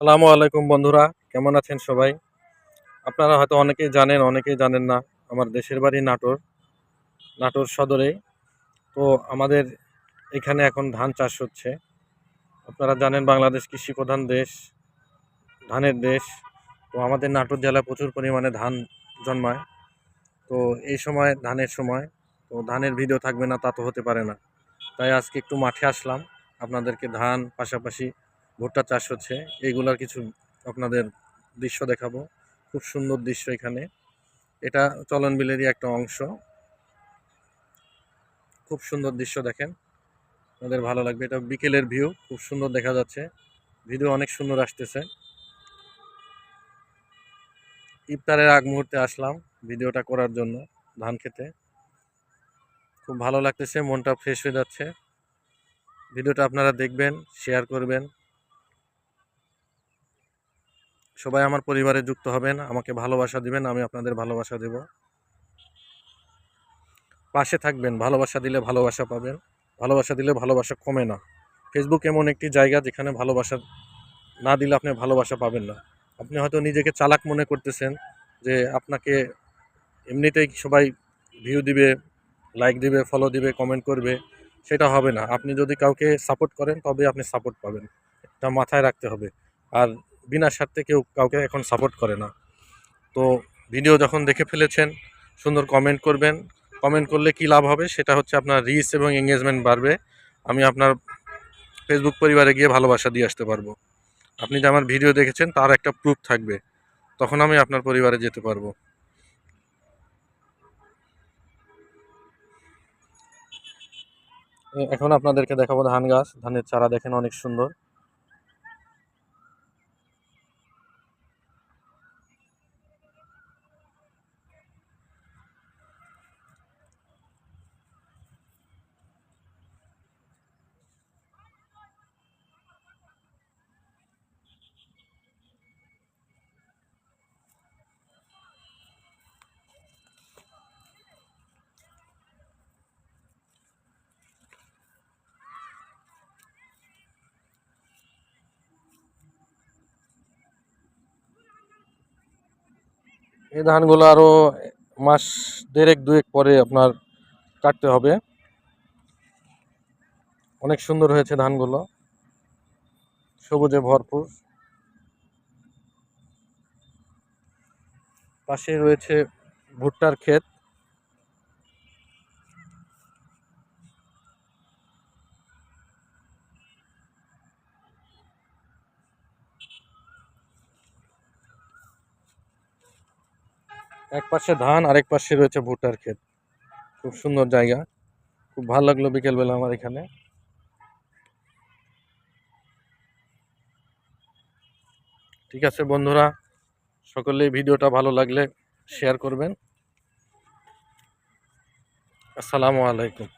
আসসালামু আলাইকুম বন্ধুরা, কেমন আছেন সবাই? আপনারা হয়তো অনেকেই জানেন, অনেকেই জানেন না। আমার দেশের বাড়ি নাটোর, নাটোর সদরে। তো আমাদের এখানে এখন ধান চাষ হচ্ছে। আপনারা জানেন বাংলাদেশ কৃষি প্রধান দেশ, ধানের দেশ। তো আমাদের নাটোর জেলায় প্রচুর পরিমাণে ধান জন্মায়। তো এই সময় ধানের সময়, তো ধানের ভিডিও থাকবে না তা তো হতে পারে না। তাই আজকে একটু মাঠে আসলাম, আপনাদেরকে ধান পাশাপাশি ভুট্টা চাষ হচ্ছে এইগুলার কিছু আপনাদের দৃশ্য দেখাবো। খুব সুন্দর দৃশ্য এখানে। এটা চলন বিলেরই একটা অংশ। খুব সুন্দর দৃশ্য দেখেন, আপনাদের ভালো লাগবে। এটা বিকেলের ভিউ, খুব সুন্দর দেখা যাচ্ছে। ভিডিও অনেক সুন্দর আসতেছে। ইফতারের আগ মুহূর্তে আসলাম ভিডিওটা করার জন্য ধান খেতে। খুব ভালো লাগতেছে, মনটা ফ্রেশ হয়ে যাচ্ছে। ভিডিওটা আপনারা দেখবেন, শেয়ার করবেন। সবাই আমার পরিবারে যুক্ত হবেন, আমাকে ভালোবাসা দিবেন, আমি আপনাদের ভালোবাসা দেব। পাশে থাকবেন, ভালোবাসা দিলে ভালোবাসা পাবেন। ভালোবাসা দিলে ভালোবাসা কমে না। ফেসবুক এমন একটি জায়গা যেখানে ভালোবাসা না দিলে আপনি ভালোবাসা পাবেন না। আপনি হয়তো নিজেকে চালাক মনে করতেছেন যে আপনাকে এমনিতেই সবাই ভিউ দিবে, লাইক দিবে, ফলো দিবে, কমেন্ট করবে, সেটা হবে না। আপনি যদি কাউকে সাপোর্ট করেন তবে আপনি সাপোর্ট পাবেন, এটা মাথায় রাখতে হবে। আর বিনা স্বার্থে কেউ কাউকে এখন সাপোর্ট করে না। তো ভিডিও যখন দেখে ফেলেছেন, সুন্দর কমেন্ট করবেন। কমেন্ট করলে কি লাভ হবে সেটা হচ্ছে আপনার রিচ এবং এঙ্গেজমেন্ট বাড়বে। আমি আপনার ফেসবুক পরিবারে গিয়ে ভালোবাসা দিয়ে আসতে পারবো। আপনি যে আমার ভিডিও দেখেছেন তার একটা প্রুফ থাকবে, তখন আমি আপনার পরিবারে যেতে পারবো। এখন আপনাদেরকে দেখাবো ধান গাছ, ধানের চারা দেখেন অনেক সুন্দর। এই ধানগুলো আরো মাস দেড়েক দুয়েক পরে আপনার কাটতে হবে। অনেক সুন্দর হয়েছে ধানগুলো, সবুজে ভরপুর। পাশে রয়েছে ভুট্টার ক্ষেত। এক পাশে ধান, আরেক পাশে রয়েছে ভুট্টার ক্ষেত। খুব সুন্দর জায়গা, খুব ভালো লাগলো বিকেলবেলা আমার এখানে। ঠিক আছে বন্ধুরা, সকলেই ভিডিওটা ভালো লাগলে শেয়ার করবেন। আসসালামু আলাইকুম।